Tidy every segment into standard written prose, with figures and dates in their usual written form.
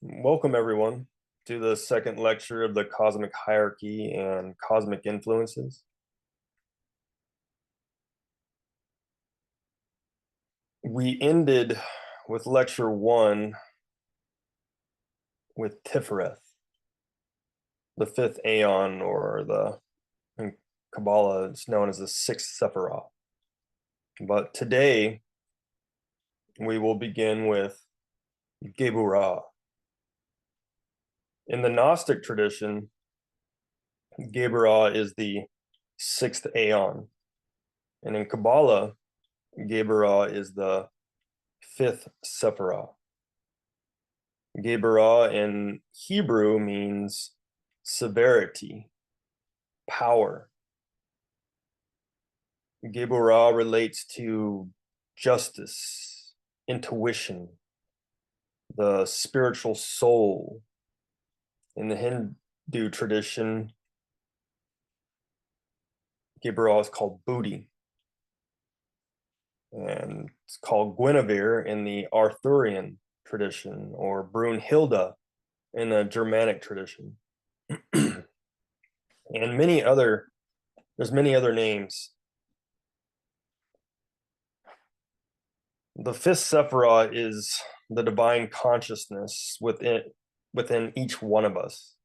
Welcome, everyone, to the second lecture of the cosmic hierarchy and cosmic influences. We ended with lecture one with Tifereth, the fifth Aeon, or in Kabbalah, it's known as the sixth Sephiroth. But today, we will begin with Geburah. In the Gnostic tradition, Geburah is the sixth Aeon. And in Kabbalah, Geburah is the fifth Sephiroth. Geburah in Hebrew means severity, power. Geburah relates to justice, intuition, the spiritual soul. In the Hindu tradition, Geburah is called Booty. And it's called Guinevere in the Arthurian tradition, or Brunhilde in the Germanic tradition. And there's many other names. The fifth Sephiroth is the divine consciousness within each one of us.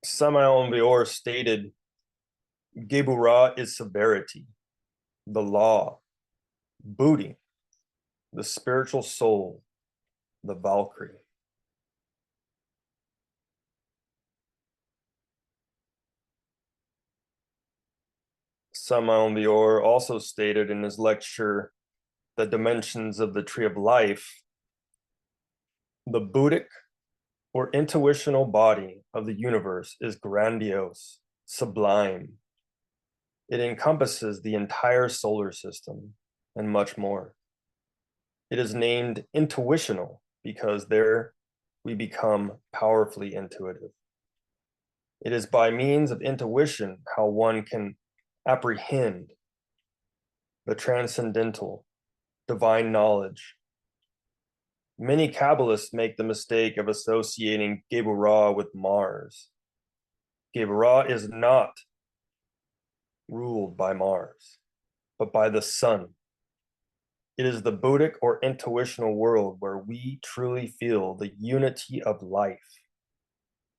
Samael Bior stated, Geburah is severity, the law, Booty, the spiritual soul, the Valkyrie. Samael Bior also stated in his lecture, The Dimensions of the Tree of Life, the Buddhic or intuitional body of the universe is grandiose, sublime. It encompasses the entire solar system and much more. It is named intuitional because there we become powerfully intuitive. It is by means of intuition how one can apprehend the transcendental, divine knowledge. Many Kabbalists make the mistake of associating Geburah with Mars. Geburah is not ruled by Mars, but by the sun. It is the Buddhic or intuitional world where we truly feel the unity of life,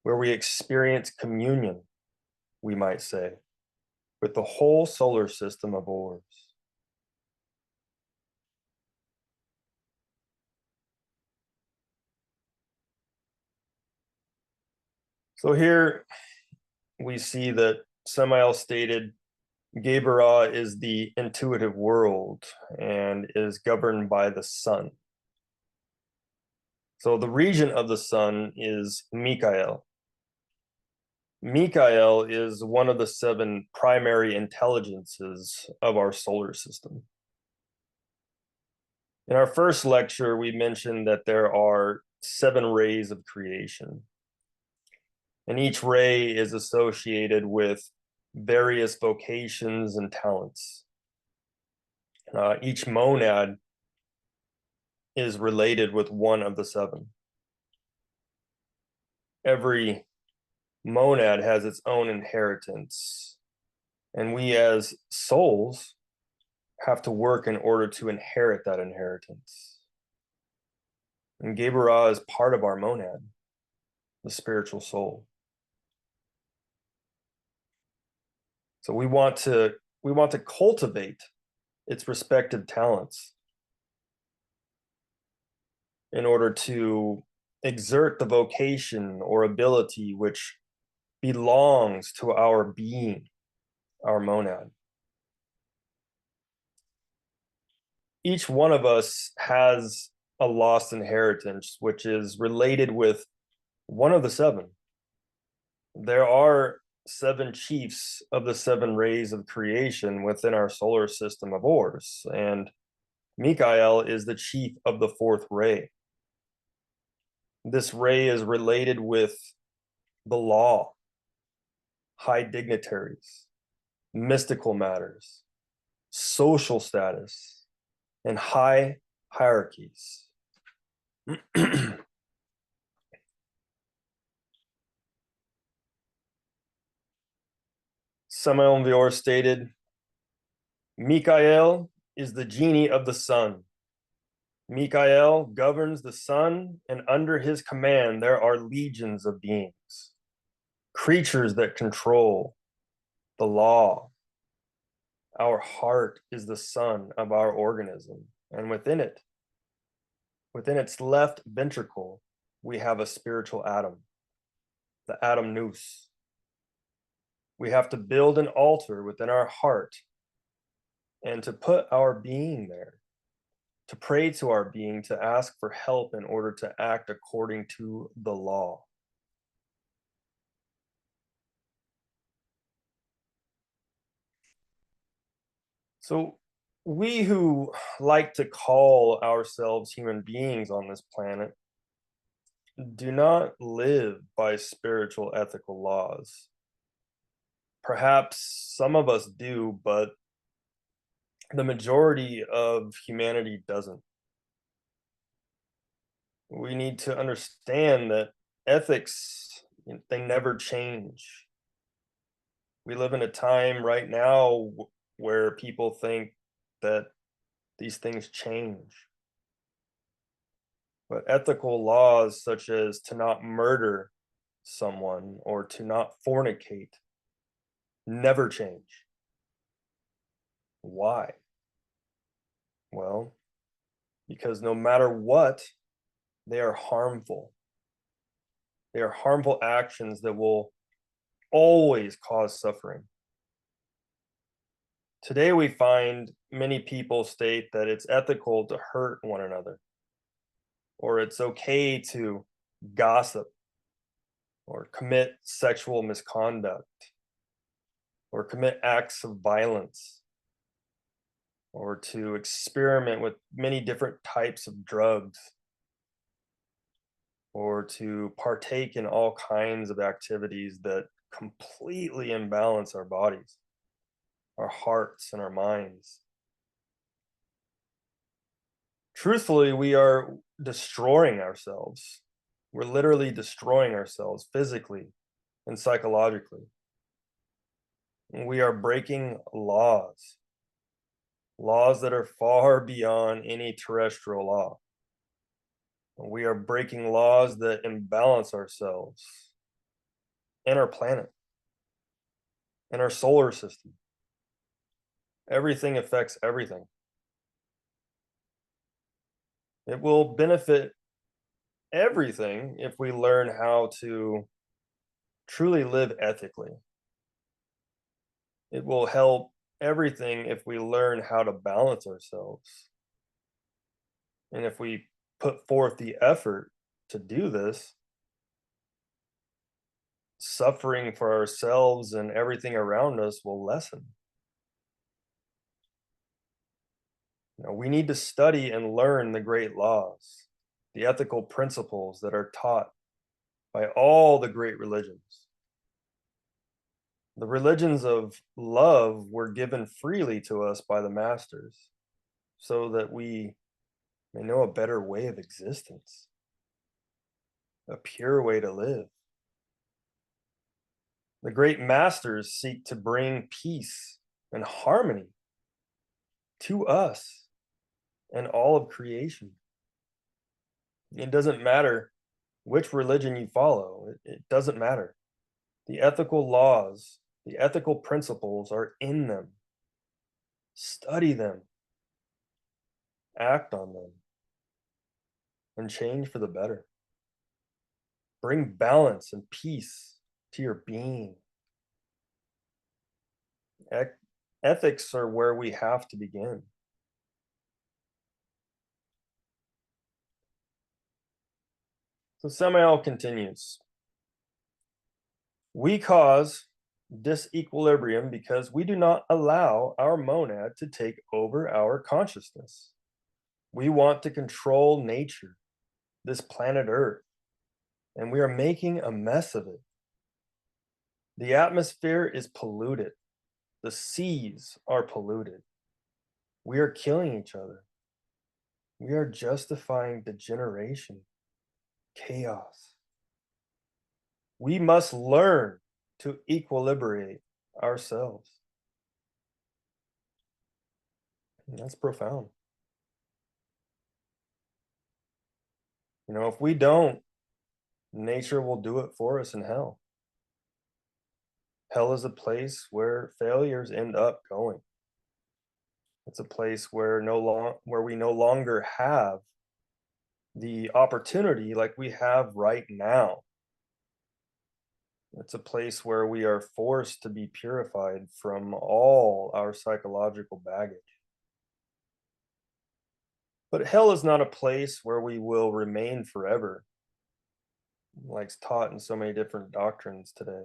where we experience communion, we might say, with the whole solar system of orbs. So here we see that Samael stated Geburah is the intuitive world and is governed by the sun. So the regent of the sun is Mikael. Mikael is one of the 7 primary intelligences of our solar system. In our first lecture, we mentioned that there are 7 rays of creation. And each ray is associated with various vocations and talents. Each monad is related with one of the 7. Every monad has its own inheritance, and we as souls have to work in order to inherit that inheritance. And Geburah is part of our monad, the spiritual soul. So we want to cultivate its respective talents in order to exert the vocation or ability which belongs to our being, our monad. Each one of us has a lost inheritance, which is related with one of the 7. There are 7 chiefs of the 7 rays of creation within our solar system of orbs, and Mikael is the chief of the 4th ray. This ray is related with the law, high dignitaries, mystical matters, social status, and high hierarchies. Samael Vior stated, Mikael is the genie of the sun. Mikael governs the sun, and under his command there are legions of beings, creatures that control the law. Our heart is the sun of our organism, and within its left ventricle, we have a spiritual atom, the atom nous. We have to build an altar within our heart and to put our being there, to pray to our being, to ask for help in order to act according to the law. So we who like to call ourselves human beings on this planet do not live by spiritual ethical laws. Perhaps some of us do, but the majority of humanity doesn't. We need to understand that ethics, they never change. We live in a time right now where people think that these things change. But ethical laws such as to not murder someone or to not fornicate never change. Why? Well, because no matter what, they are harmful. They are harmful actions that will always cause suffering. Today, we find many people state that it's ethical to hurt one another, or it's okay to gossip, or commit sexual misconduct, or commit acts of violence, or to experiment with many different types of drugs, or to partake in all kinds of activities that completely imbalance our bodies, our hearts, and our minds. Truthfully, we are destroying ourselves. We're literally destroying ourselves physically and psychologically. We are breaking laws that are far beyond any terrestrial law. We are breaking laws that imbalance ourselves and our planet and our solar system. Everything affects everything. It will benefit everything if we learn how to truly live ethically. It will help everything if we learn how to balance ourselves. And if we put forth the effort to do this, suffering for ourselves and everything around us will lessen. We need to study and learn the great laws, the ethical principles that are taught by all the great religions. The religions of love were given freely to us by the masters so that we may know a better way of existence, a pure way to live. The great masters seek to bring peace and harmony to us and all of creation. It doesn't matter which religion you follow, it doesn't matter. The ethical laws, the ethical principles are in them. Study them, act on them, and change for the better. Bring balance and peace to your being. Ethics are where we have to begin. So Samael continues. We cause disequilibrium because we do not allow our monad to take over our consciousness. We want to control nature, this planet Earth, and we are making a mess of it. The atmosphere is polluted. The seas are polluted. We are killing each other. We are justifying degeneration, chaos. We must learn to equilibrate ourselves. And that's profound. You know, if we don't, nature will do it for us in hell. Hell is a place where failures end up going. It's a place where we no longer have the opportunity like we have right now. It's a place where we are forced to be purified from all our psychological baggage. But hell is not a place where we will remain forever, like it's taught in so many different doctrines today.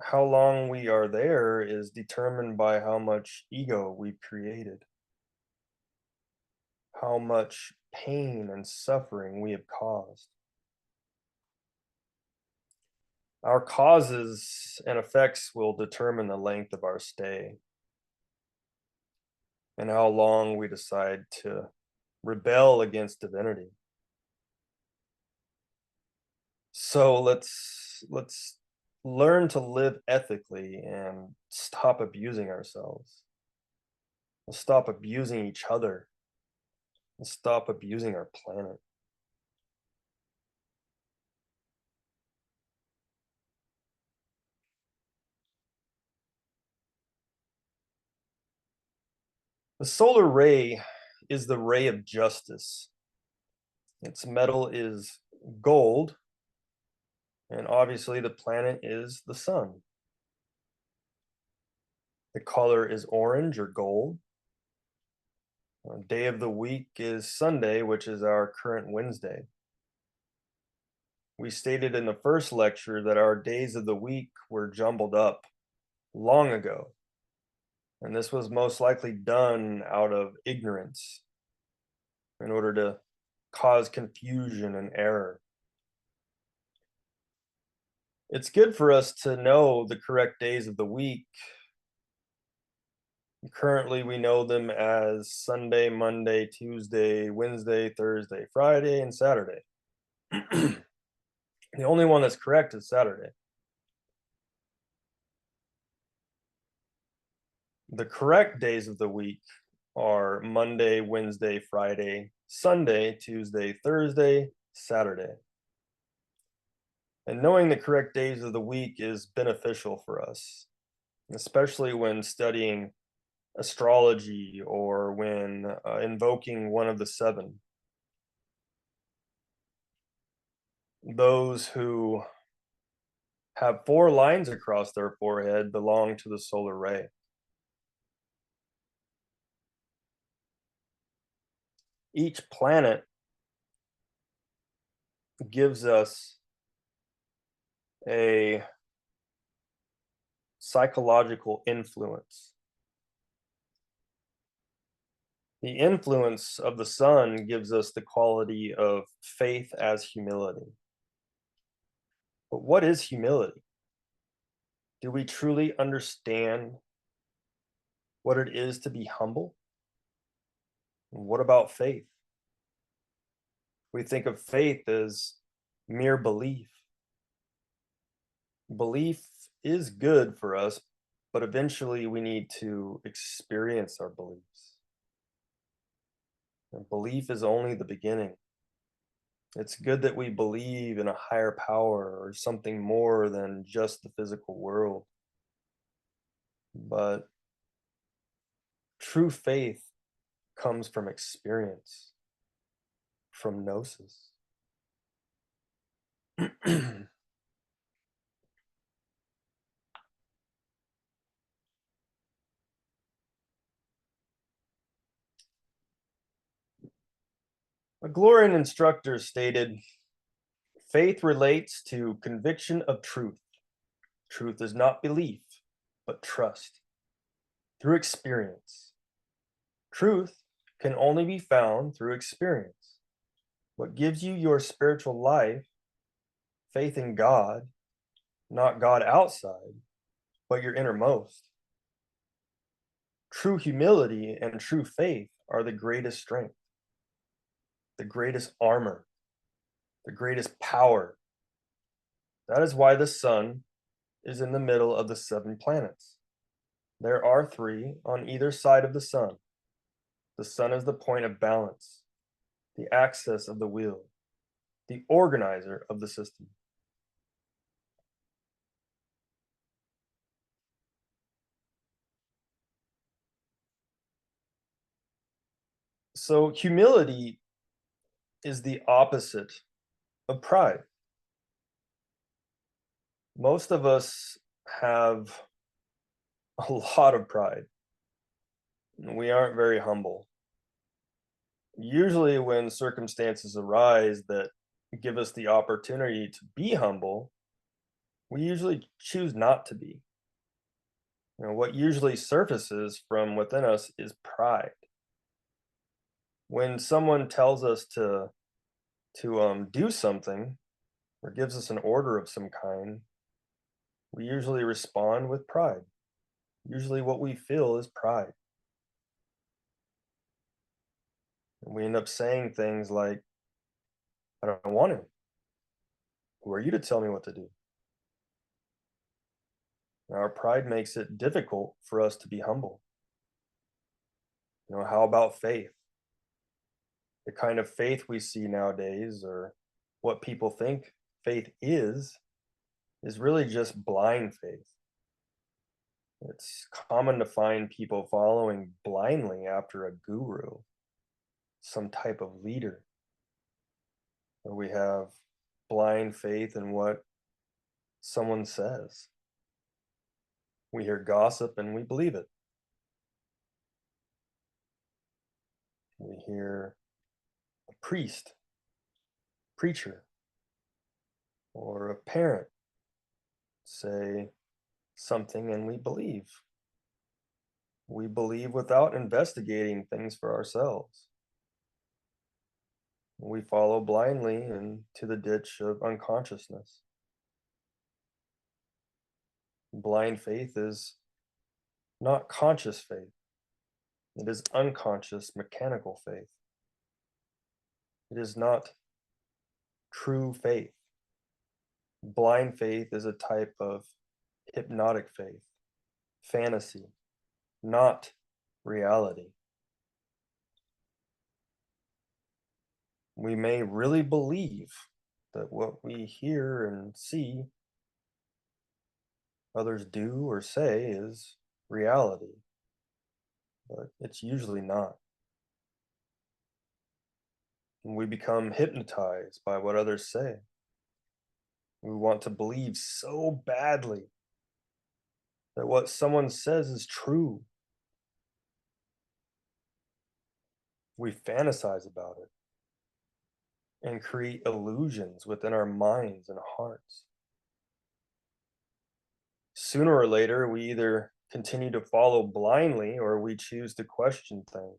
How long we are there is determined by how much ego we've created, how much pain and suffering we have caused. Our causes and effects will determine the length of our stay and how long we decide to rebel against divinity. So let's learn to live ethically and stop abusing ourselves. We'll stop abusing each other and stop abusing our planet. The solar ray is the ray of justice. Its metal is gold, and obviously the planet is the sun. The color is orange or gold. Day of the week is Sunday, which is our current Wednesday. We stated in the first lecture that our days of the week were jumbled up long ago, and this was most likely done out of ignorance in order to cause confusion and error. It's good for us to know the correct days of the week. Currently, we know them as Sunday, Monday, Tuesday, Wednesday, Thursday, Friday, and Saturday. The only one that's correct is Saturday. The correct days of the week are Monday, Wednesday, Friday, Sunday, Tuesday, Thursday, Saturday. And knowing the correct days of the week is beneficial for us, especially when studying astrology or when invoking one of the seven. Those who have 4 lines across their forehead belong to the solar ray. Each planet gives us a psychological influence. The influence of the sun gives us the quality of faith as humility. But what is humility? Do we truly understand what it is to be humble? And what about faith? We think of faith as mere belief. Belief is good for us, but eventually we need to experience our beliefs. And belief is only the beginning. It's good that we believe in a higher power or something more than just the physical world. But true faith comes from experience, from gnosis. A Glorian instructor stated, faith relates to conviction of truth. Truth is not belief, but trust. Through experience. Truth can only be found through experience. What gives you your spiritual life, faith in God, not God outside, but your innermost. True humility and true faith are the greatest strength, the greatest armor, the greatest power. That is why the sun is in the middle of the 7 planets. There are 3 on either side of the sun. The sun is the point of balance, the axis of the wheel, the organizer of the system. So humility is the opposite of pride. Most of us have a lot of pride. We aren't very humble. Usually when circumstances arise that give us the opportunity to be humble, we usually choose not to be. What usually surfaces from within us is pride. When someone tells us to do something or gives us an order of some kind, we usually respond with pride. Usually what we feel is pride. And we end up saying things like, I don't want to. Who are you to tell me what to do? Now, our pride makes it difficult for us to be humble. How about faith? The kind of faith we see nowadays, or what people think faith is really just blind faith. It's common to find people following blindly after a guru, some type of leader. Or we have blind faith in what someone says. We hear gossip and we believe it. We hear a priest, preacher, or a parent say something and we believe. We believe without investigating things for ourselves. We follow blindly into the ditch of unconsciousness. Blind faith is not conscious faith. It is unconscious, mechanical faith. It is not true faith. Blind faith is a type of hypnotic faith, fantasy, not reality. We may really believe that what we hear and see others do or say is reality, but it's usually not. And we become hypnotized by what others say. We want to believe so badly that what someone says is true. We fantasize about it and create illusions within our minds and hearts. Sooner or later, we either continue to follow blindly or we choose to question things.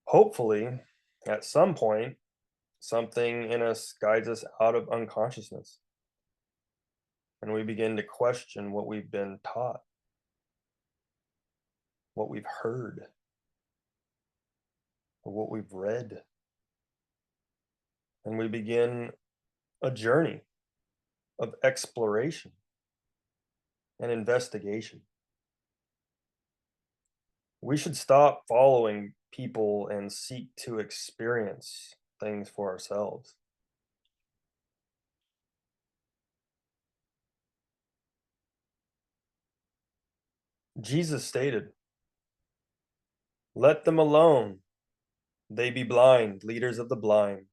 Hopefully, at some point, something in us guides us out of unconsciousness, and we begin to question what we've been taught, what we've heard, or what we've read. And we begin a journey of exploration and investigation. We should stop following people and seek to experience things for ourselves. Jesus stated, "Let them alone. They be blind, leaders of the blind.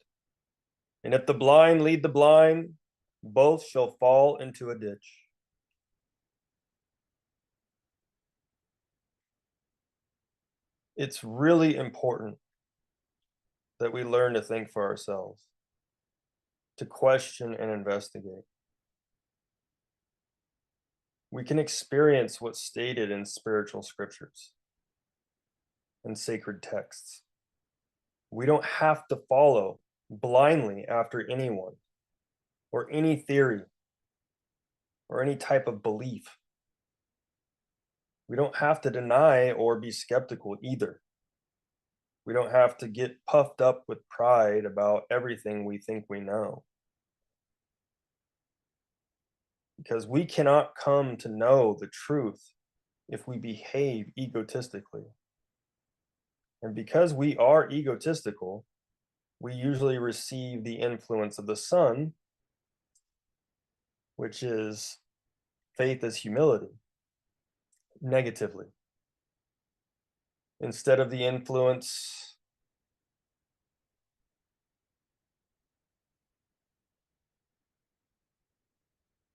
And if the blind lead the blind, both shall fall into a ditch." It's really important that we learn to think for ourselves, to question and investigate. We can experience what's stated in spiritual scriptures and sacred texts. We don't have to follow blindly after anyone or any theory or any type of belief. We don't have to deny or be skeptical either. We don't have to get puffed up with pride about everything we think we know. Because we cannot come to know the truth if we behave egotistically. And because we are egotistical, we usually receive the influence of the sun, which is faith as humility, negatively, instead of the influence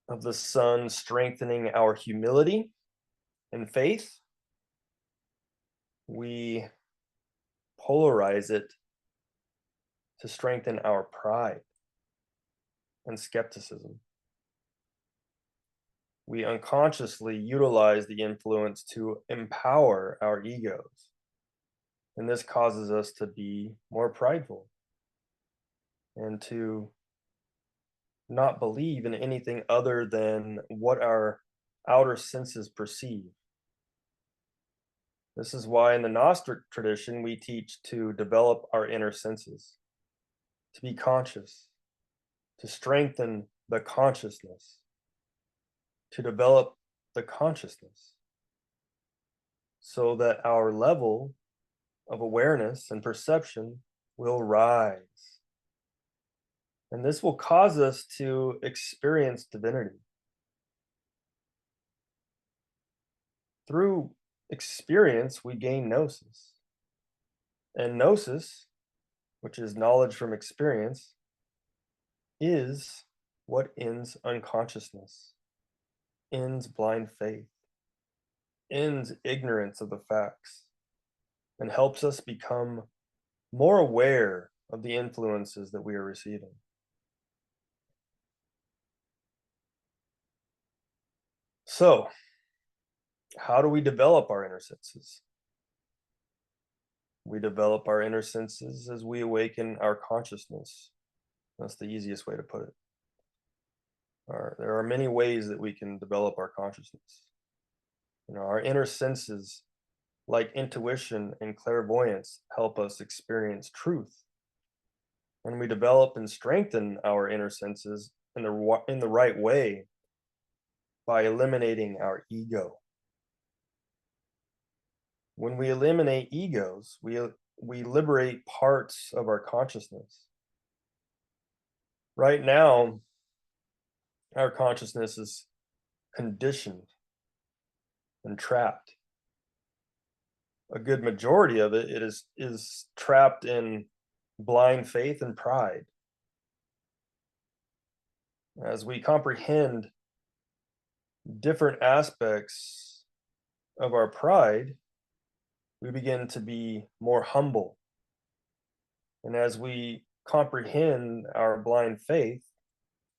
of the sun strengthening our humility and faith. We polarize it to strengthen our pride and skepticism. We unconsciously utilize the influence to empower our egos. And this causes us to be more prideful and to not believe in anything other than what our outer senses perceive. This is why in the Gnostic tradition, we teach to develop our inner senses, to be conscious, to strengthen the consciousness, to develop the consciousness, so that our level of awareness and perception will rise. And this will cause us to experience divinity. Through experience, we gain gnosis. And gnosis, which is knowledge from experience, is what ends unconsciousness, ends blind faith, ends ignorance of the facts, and helps us become more aware of the influences that we are receiving. So, how do we develop our inner senses? We develop our inner senses as we awaken our consciousness. That's the easiest way to put it. There are many ways that we can develop our consciousness. Our inner senses, like intuition and clairvoyance, help us experience truth. And we develop and strengthen our inner senses in the right way by eliminating our ego. When we eliminate egos, we liberate parts of our consciousness. Right now, our consciousness is conditioned and trapped. A good majority of it is trapped in blind faith and pride. As we comprehend different aspects of our pride, we begin to be more humble. And as we comprehend our blind faith,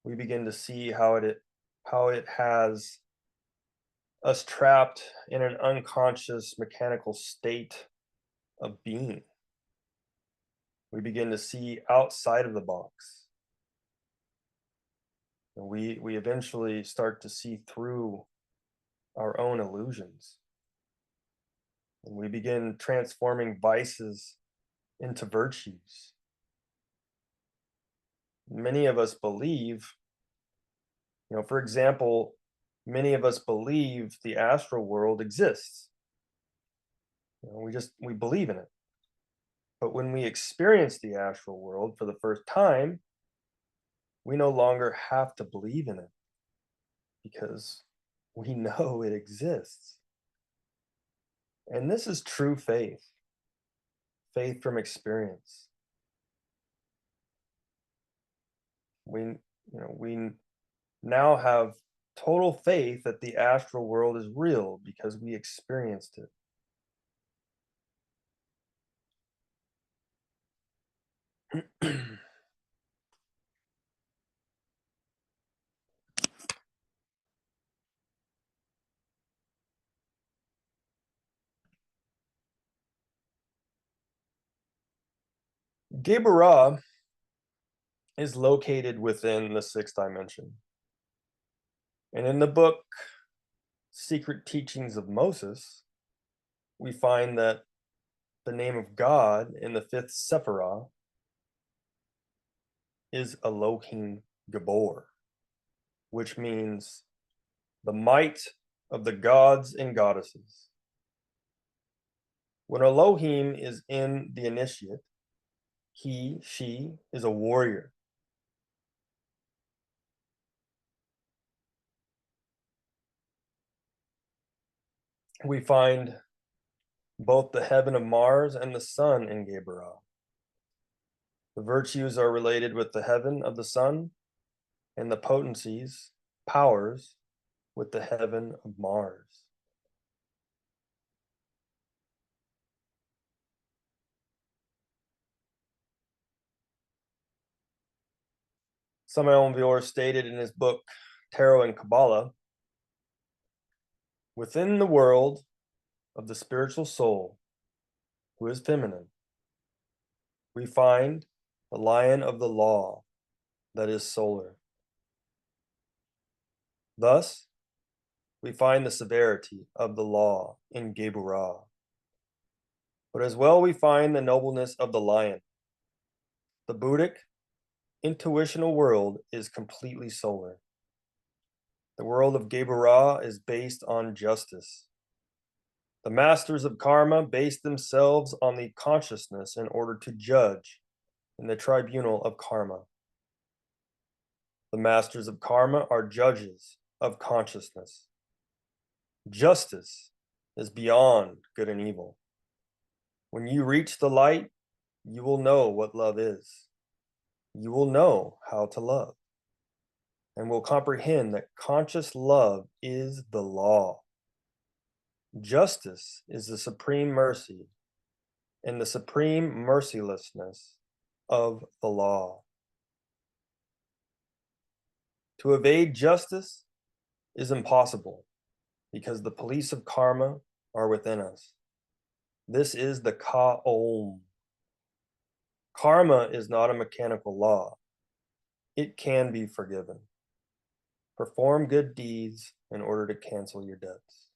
we begin to see how it has us trapped in an unconscious mechanical state of being. We begin to see outside of the box. And we eventually start to see through our own illusions. And we begin transforming vices into virtues. Many of us believe, for example, many of us believe the astral world exists. We believe in it. But when we experience the astral world for the first time, we no longer have to believe in it because we know it exists. And this is true faith, faith from experience. We now have total faith that the astral world is real because we experienced it. Geburah is located within the sixth dimension. And in the book secret teachings of Moses, we find that the name of God in the fifth Sephiroth is Elohim Gabor, which means the might of the gods and goddesses. When Elohim is in the initiate, he, she is a warrior. We find both the heaven of Mars and the sun in Geburah. The virtues are related with the heaven of the sun, and the potencies, powers, with the heaven of Mars. Samael Aun stated in his book, Tarot and Kabbalah, within the world of the spiritual soul, who is feminine, we find the lion of the law that is solar. Thus, we find the severity of the law in Geburah. But as well, we find the nobleness of the lion. The Buddhic, intuitional world is completely solar. The world of Geburah is based on justice. The masters of karma base themselves on the consciousness in order to judge in the tribunal of karma. The masters of karma are judges of consciousness. Justice is beyond good and evil. When you reach the light, you will know what love is. You will know how to love, and will comprehend that conscious love is the law. Justice is the supreme mercy and the supreme mercilessness of the law. To evade justice is impossible because the police of karma are within us. This is the Ka-Om. Karma is not a mechanical law. It can be forgiven. Perform good deeds in order to cancel your debts.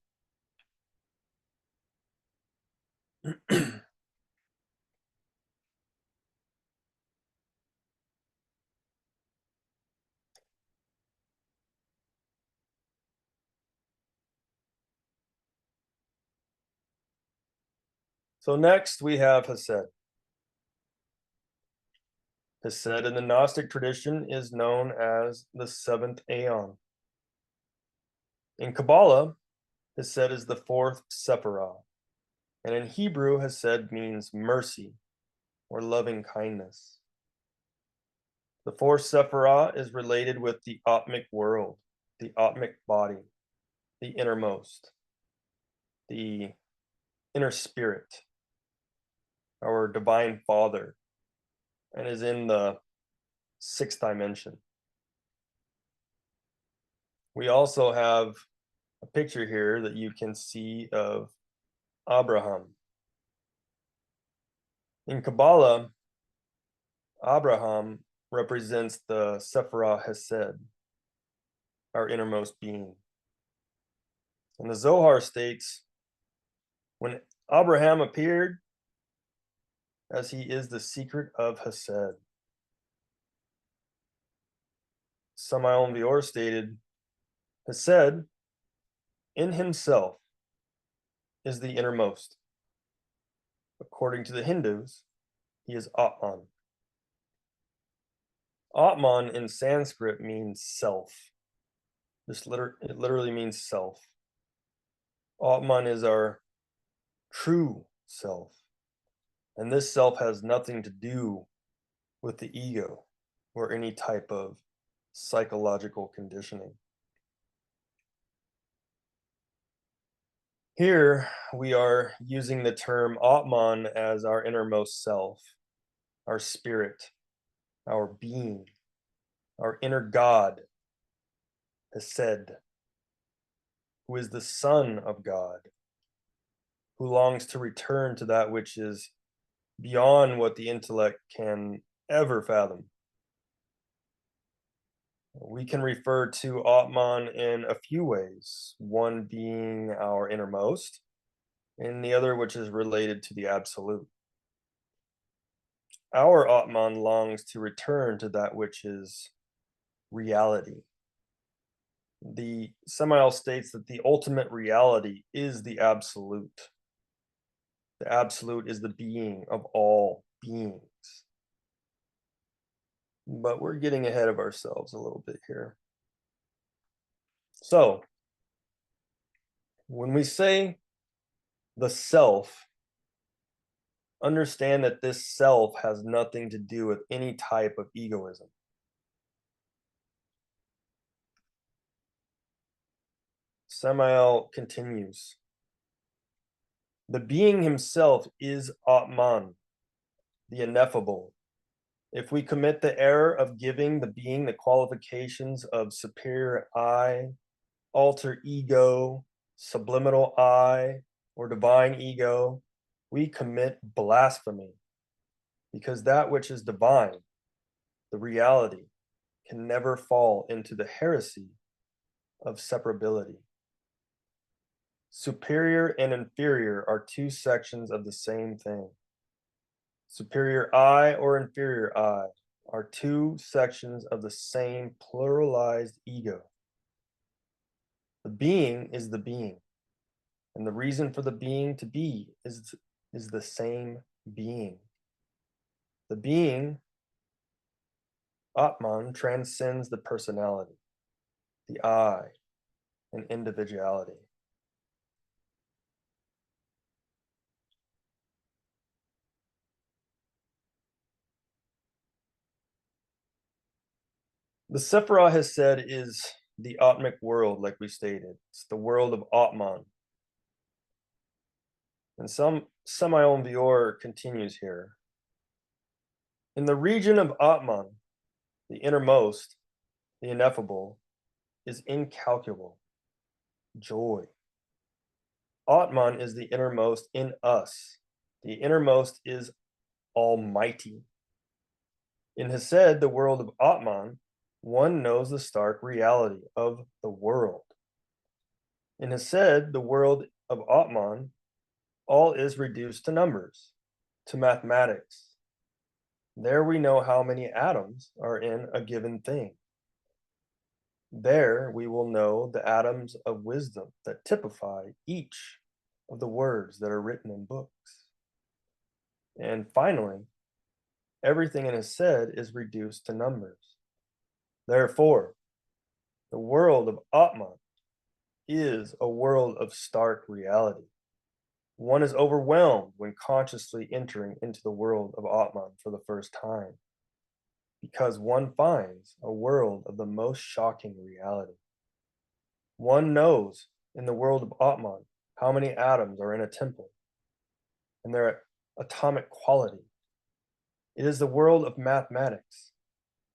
So next we have Hesed. Hesed in the Gnostic tradition is known as the seventh Aeon. In Kabbalah, Hesed is the fourth Sephiroth, and in Hebrew, Hesed means mercy or loving kindness. The fourth Sephiroth is related with the Atmic world, the Atmic body, the innermost, the inner spirit, our divine father, and is in the sixth dimension. We also have a picture here that you can see of Abraham. In Kabbalah, Abraham represents the Sephiroth Hesed, our innermost being. And the Zohar states, when Abraham appeared, as he is the secret of Hesed. Samael Aun stated, Hesed in himself is the innermost. According to the Hindus, he is Atman. Atman in Sanskrit means self. It literally means self. Atman is our true self. And this self has nothing to do with the ego or any type of psychological conditioning. Here we are using the term Atman as our innermost self, our spirit, our being, our inner God, Hesed, who is the Son of God, who longs to return to that which is beyond what the intellect can ever fathom. We can refer to Atman in a few ways, one being our innermost, and the other which is related to the absolute. Our Atman longs to return to that which is reality. The Samael states that the ultimate reality is the absolute. The absolute is the being of all beings. But we're getting ahead of ourselves a little bit here. So, when we say the self, understand that this self has nothing to do with any type of egoism. Samael continues. The being himself is Atman, the ineffable. If we commit the error of giving the being the qualifications of superior I, alter ego, subliminal I, or divine ego, we commit blasphemy, because that which is divine, the reality, can never fall into the heresy of separability. Superior and inferior are two sections of the same thing. Superior I or inferior I are two sections of the same pluralized ego. The being is the being, and the reason for the being to be is the same being. The being, Atman, transcends the personality, the I, and individuality. The Sephiroth has said is the Atmic world, like we stated. It's the world of Atman. And Samael Vior continues here. In the region of Atman, the innermost, the ineffable, is incalculable. Joy. Atman is the innermost in us. The innermost is almighty. In Hesed, the world of Atman, one knows the stark reality of the world. In Hesed, the world of Atman, all is reduced to numbers, to mathematics. There we know how many atoms are in a given thing. There we will know the atoms of wisdom that typify each of the words that are written in books. And finally, everything in Hesed is reduced to numbers. Therefore, the world of Atman is a world of stark reality. One is overwhelmed when consciously entering into the world of Atman for the first time, because one finds a world of the most shocking reality. One knows in the world of Atman how many atoms are in a temple and their atomic quality. It is the world of mathematics.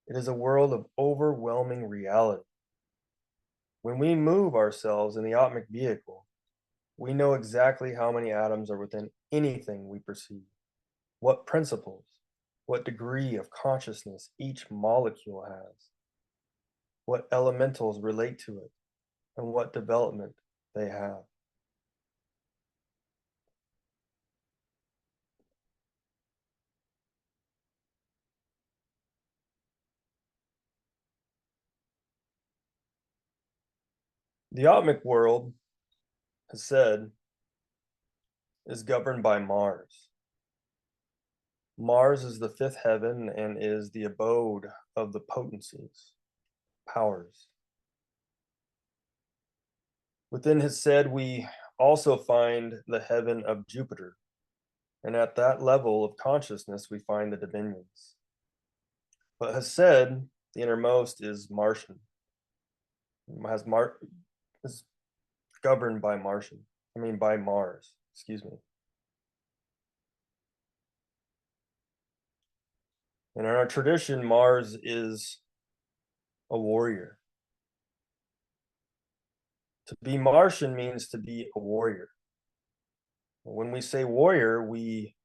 It is a world of overwhelming reality. When we move ourselves in the Atmic vehicle, we know exactly how many atoms are within anything we perceive, what principles, what degree of consciousness each molecule has, what elementals relate to it, and what development they have. The Atmic world, has said, is governed by Mars. Mars is the fifth heaven and is the abode of the potencies, powers. Within Hesed, we also find the heaven of Jupiter, and at that level of consciousness, we find the dominions. But Hesed, the innermost, is Martian. Is governed by by Mars, excuse me. And in our tradition, Mars is a warrior. To be Martian means to be a warrior. When we say warrior, we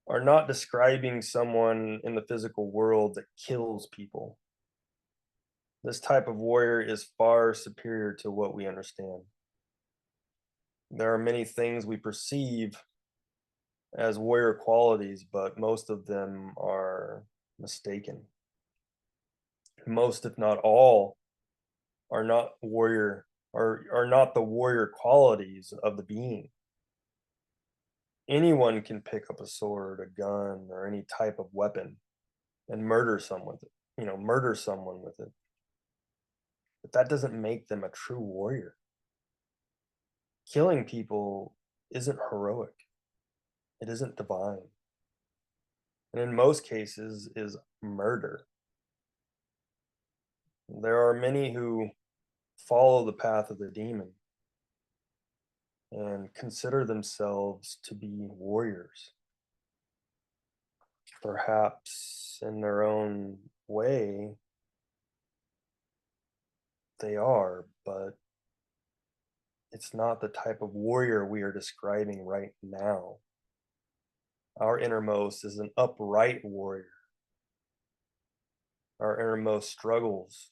are not describing someone in the physical world that kills people. This type of warrior is far superior to what we understand. There are many things we perceive as warrior qualities, but most of them are mistaken. Most, if not all, are not warrior or are not the warrior qualities of the being. Anyone can pick up a sword, a gun, or any type of weapon and murder someone with it, murder someone with it. But that doesn't make them a true warrior. Killing people isn't heroic. It isn't divine. And in most cases is murder. There are many who follow the path of the demon and consider themselves to be warriors. Perhaps in their own way, they are, but it's not the type of warrior we are describing right now. Our innermost is an upright warrior. Our innermost struggles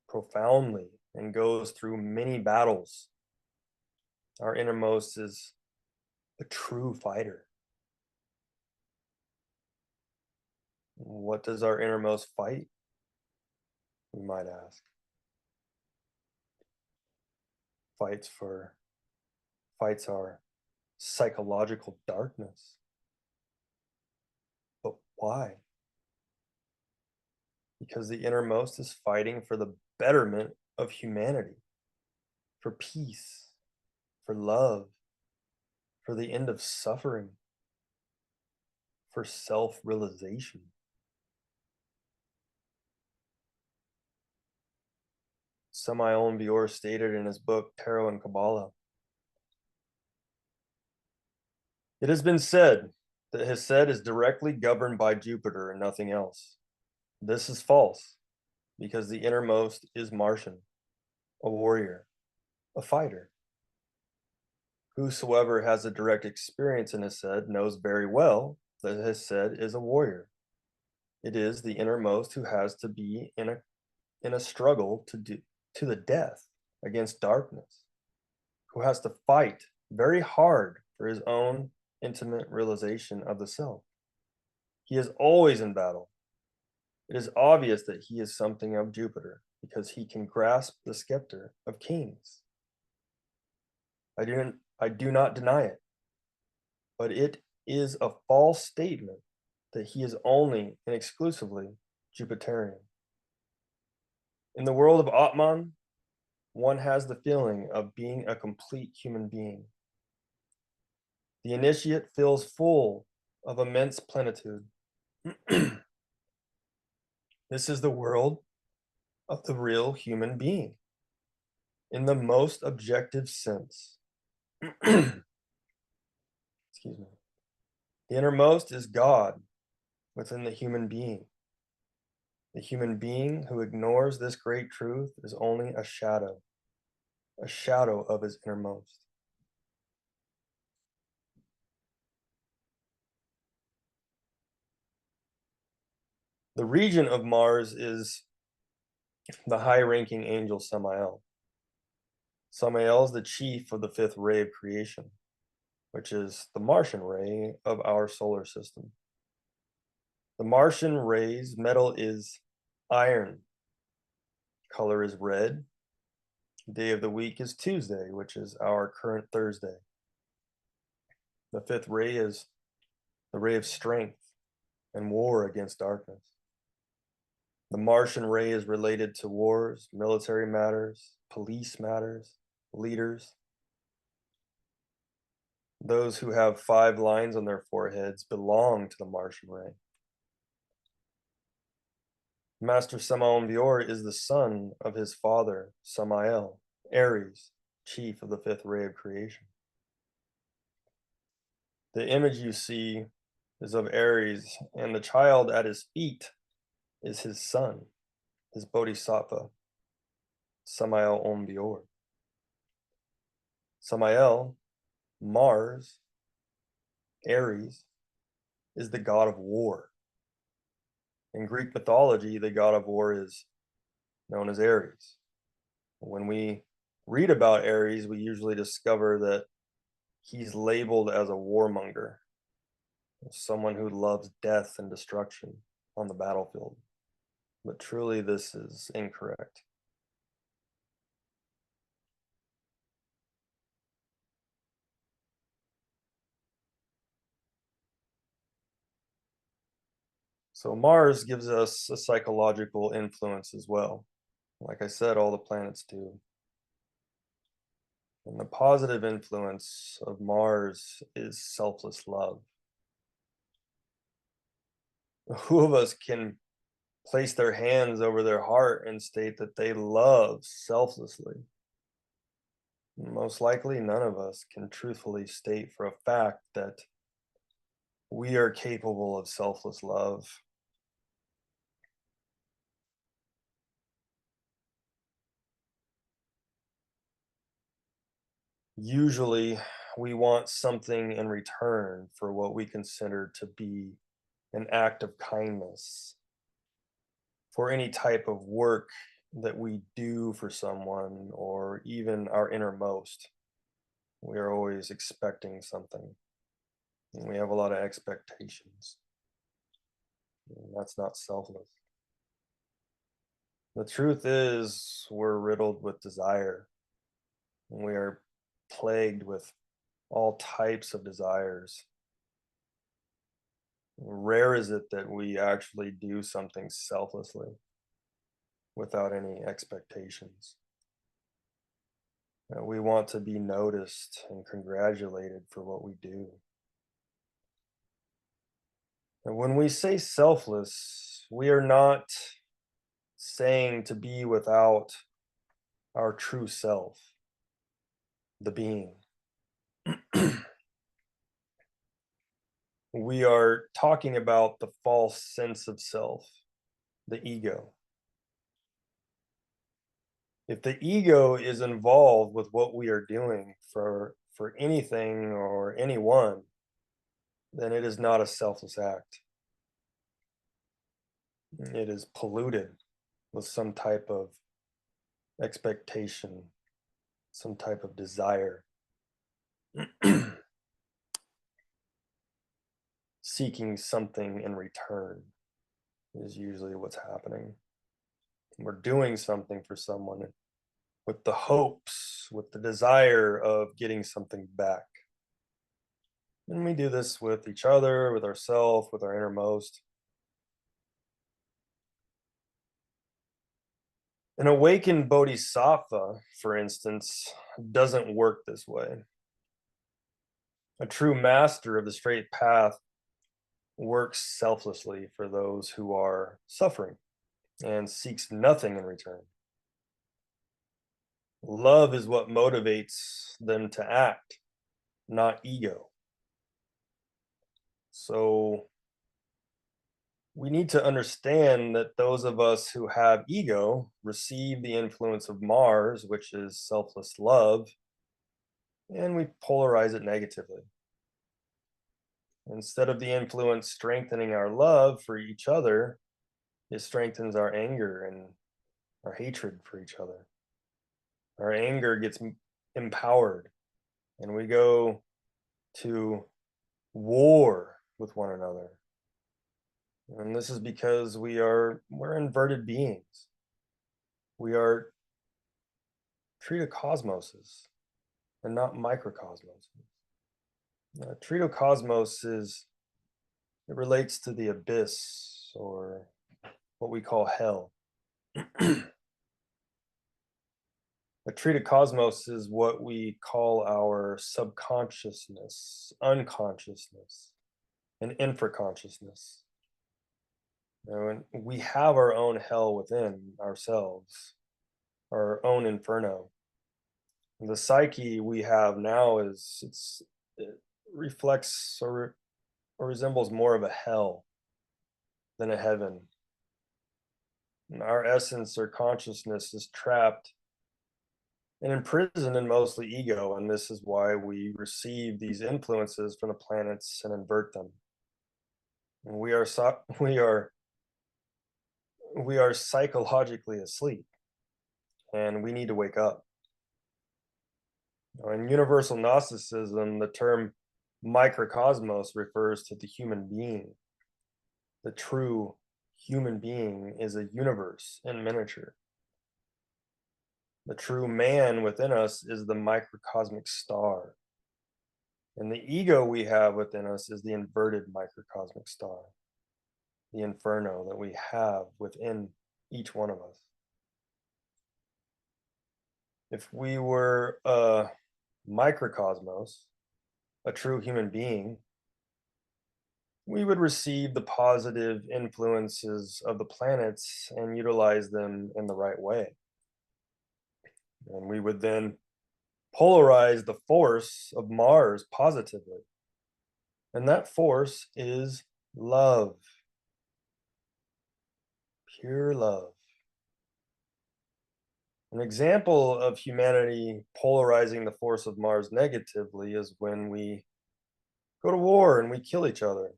profoundly and goes through many battles. Our innermost is a true fighter. What does our innermost fight? You might ask. Fights our psychological darkness. But why? Because the innermost is fighting for the betterment of humanity, for peace, for love, for the end of suffering, for self-realization. Samael Bior stated in his book, Tarot and Kabbalah, "It has been said that Hesed is directly governed by Jupiter and nothing else. This is false, because the innermost is Martian, a warrior, a fighter. Whosoever has a direct experience in Hesed knows very well that Hesed is a warrior. It is the innermost who has to be in a struggle to the death against darkness, who has to fight very hard for his own intimate realization of the self. He is always in battle. It is obvious that he is something of Jupiter because he can grasp the scepter of kings. I do not deny it, but it is a false statement that he is only and exclusively Jupiterian. In the world of Atman, one has the feeling of being a complete human being. The initiate feels full of immense plenitude. This is the world of the real human being, in the most objective sense. Excuse me. The innermost is God within the human being. The human being who ignores this great truth is only a shadow of his innermost. The regent of Mars is the high-ranking angel Samael. Samael is the chief of the fifth ray of creation, which is the Martian ray of our solar system. The Martian ray's metal is iron. Color is red. Day of the week is Tuesday, which is our current Thursday. The fifth ray is the ray of strength and war against darkness. The Martian ray is related to wars, military matters, police matters, leaders. Those who have 5 lines on their foreheads belong to the Martian ray. Master Samael Bior is the son of his father, Samael, Aries, chief of the fifth ray of creation. The image you see is of Aries, and the child at his feet is his son, his bodhisattva, Samael Bior. Samael, Mars, Aries, is the god of war. In Greek mythology, the god of war is known as Aries. When we read about Aries, we usually discover that he's labeled as a warmonger, someone who loves death and destruction on the battlefield. But truly, this is incorrect. So Mars gives us a psychological influence as well. Like I said, all the planets do. And the positive influence of Mars is selfless love. Who of us can place their hands over their heart and state that they love selflessly? Most likely, none of us can truthfully state for a fact that we are capable of selfless love. Usually, we want something in return for what we consider to be an act of kindness, for any type of work that we do for someone or even our innermost. We are always expecting something, and we have a lot of expectations. And that's not selfless. The truth is, we're riddled with desire, and we are plagued with all types of desires. Rare is it that we actually do something selflessly without any expectations. We want to be noticed and congratulated for what we do. And when we say selfless, we are not saying to be without our true self, the being. We are talking about the false sense of self, the ego. If the ego is involved with what we are doing for anything or anyone, then it is not a selfless act. It is polluted with some type of expectation, some type of desire. Seeking something in return is usually what's happening. We're doing something for someone with the hopes, with the desire of getting something back. And we do this with each other, with ourselves, with our innermost. An awakened bodhisattva, for instance, doesn't work this way. A true master of the straight path works selflessly for those who are suffering and seeks nothing in return. Love is what motivates them to act, not ego. So we need to understand that those of us who have ego receive the influence of Mars, which is selfless love, and we polarize it negatively. Instead of the influence strengthening our love for each other, it strengthens our anger and our hatred for each other. Our anger gets empowered, and we go to war with one another. And this is because we're inverted beings. We are tritocosmoses and not microcosmoses. Tritocosmos it relates to the abyss, or what we call hell. A tritocosmos is what we call our subconsciousness, unconsciousness, and infraconsciousness. And we have our own hell within ourselves, our own inferno. The psyche we have now it reflects or resembles more of a hell than a heaven. And our essence or consciousness is trapped and imprisoned in mostly ego, and this is why we receive these influences from the planets and invert them. And we are psychologically asleep. and we need to wake up. In universal Gnosticism, the term microcosmos refers to the human being. The true human being is a universe in miniature. The true man within us is the microcosmic star. And the ego we have within us is the inverted microcosmic star, the inferno that we have within each one of us. If we were a microcosmos, a true human being, we would receive the positive influences of the planets and utilize them in the right way. And we would then polarize the force of Mars positively. And that force is love, pure love. An example of humanity polarizing the force of Mars negatively is when we go to war and we kill each other.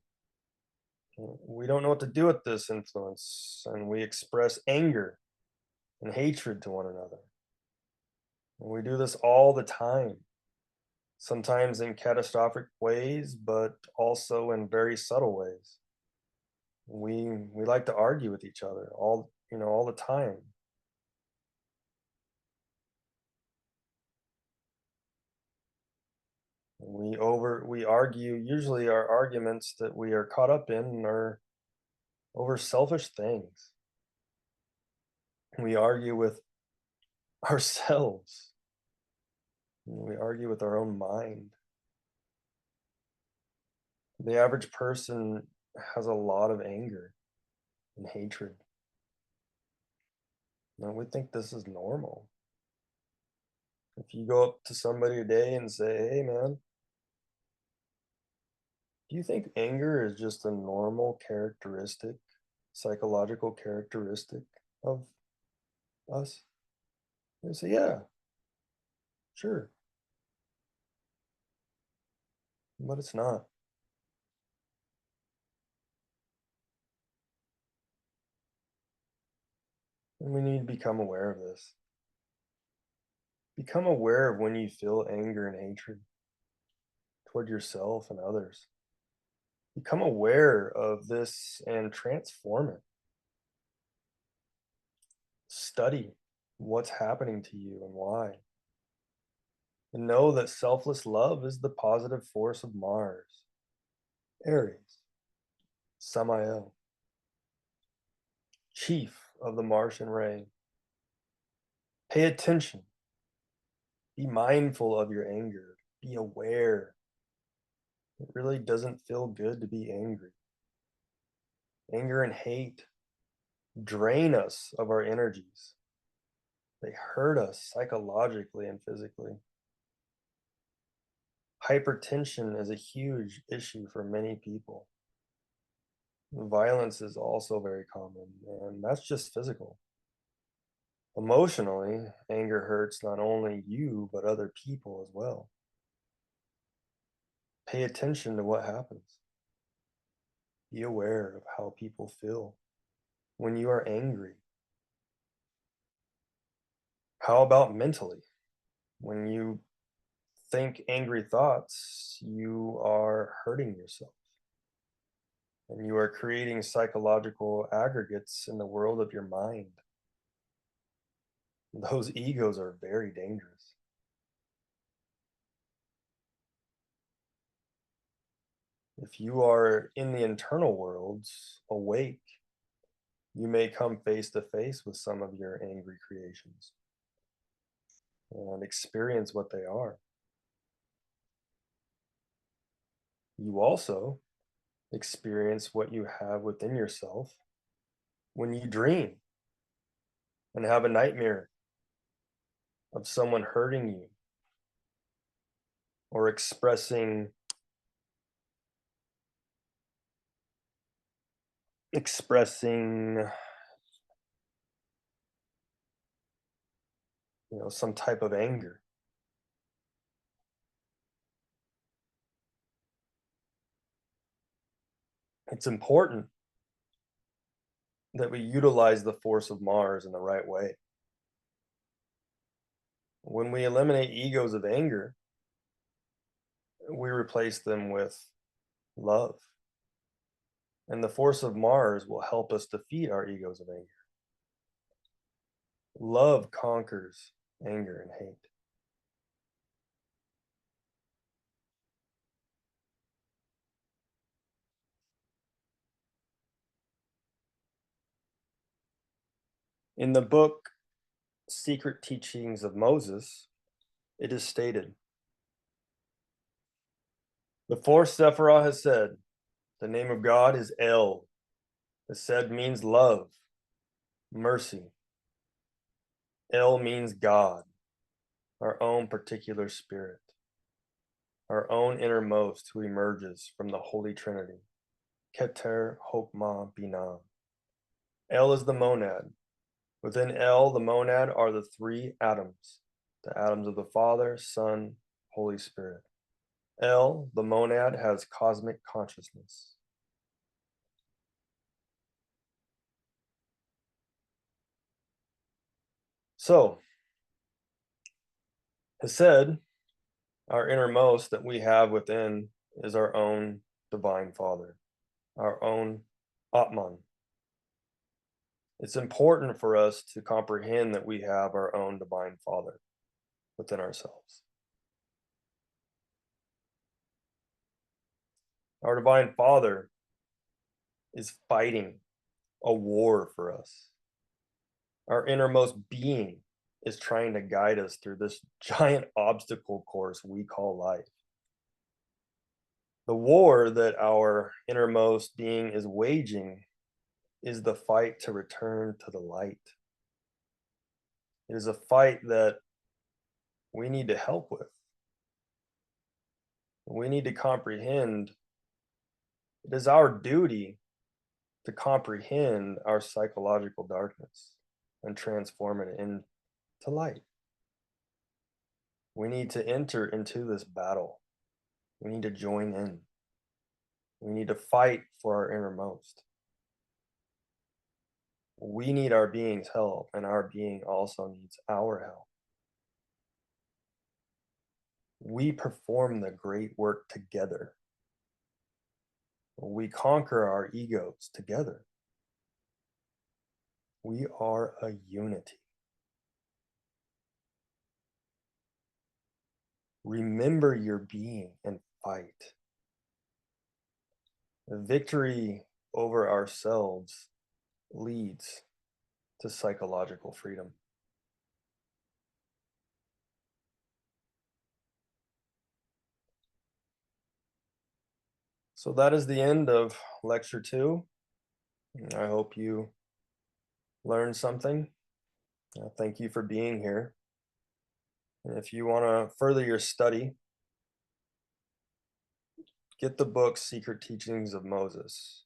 We don't know what to do with this influence, and we express anger and hatred to one another. And we do this all the time, sometimes in catastrophic ways, but also in very subtle ways. We like to argue with each other all the time. We argue, usually our arguments that we are caught up in are over selfish things. We argue with ourselves. We argue with our own mind. The average person has a lot of anger and hatred. And we think this is normal. If you go up to somebody today and say, "Hey man, do you think anger is just a normal characteristic, psychological characteristic of us?" They say, "Yeah, sure." But it's not. And we need to become aware of this. Become aware of when you feel anger and hatred toward yourself and others. Become aware of this and transform it. Study what's happening to you and why. And know that selfless love is the positive force of Mars, Aries, Samael, chief of the Martian ray. Pay attention. Be mindful of your anger. Be aware. It really doesn't feel good to be angry. Anger and hate drain us of our energies. They hurt us psychologically and physically. Hypertension is a huge issue for many people. Violence is also very common, and that's just physical. Emotionally, anger hurts not only you, but other people as well. Pay attention to what happens. Be aware of how people feel when you are angry. How about mentally? When you think angry thoughts, you are hurting yourself. And you are creating psychological aggregates in the world of your mind. Those egos are very dangerous. If you are in the internal worlds, awake, you may come face to face with some of your angry creations and experience what they are. You also experience what you have within yourself when you dream and have a nightmare of someone hurting you or expressing some type of anger. It's important that we utilize the force of Mars in the right way. When we eliminate egos of anger, we replace them with love. And the force of Mars will help us defeat our egos of anger. Love conquers anger and hate. In the book Secret Teachings of Moses, it is stated, the fourth Sephiroth has said, the name of God is El. The said means love, mercy. El means God, our own particular spirit, our own innermost who emerges from the Holy Trinity, Keter Hokmah Binah. El is the monad. Within El, the monad, are the three atoms, the atoms of the Father, Son, Holy Spirit. El, the monad, has cosmic consciousness. So, Hesed, our innermost that we have within, is our own divine Father, our own Atman. It's important for us to comprehend that we have our own divine Father within ourselves. Our divine Father is fighting a war for us. Our innermost being is trying to guide us through this giant obstacle course we call life. The war that our innermost being is waging is the fight to return to the light. It is a fight that we need to help with. We need to comprehend. It is our duty to comprehend our psychological darkness and transform it into light. We need to enter into this battle. We need to join in. We need to fight for our innermost. We need our being's help, and our being also needs our help. We perform the great work together. We conquer our egos together. We are a unity. Remember your being and fight. The victory over ourselves leads to psychological freedom. So that is the end of lecture 2. I hope you learned something. Thank you for being here. And if you want to further your study, get the book Secret Teachings of Moses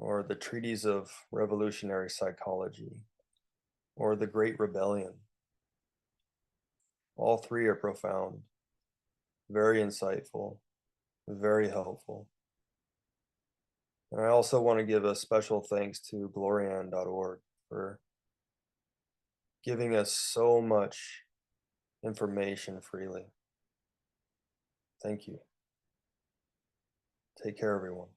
or the Treatise of Revolutionary Psychology or The Great Rebellion. All three are profound, very insightful, very helpful. And I also want to give a special thanks to glorian.org for giving us so much information freely. Thank you. Take care, everyone.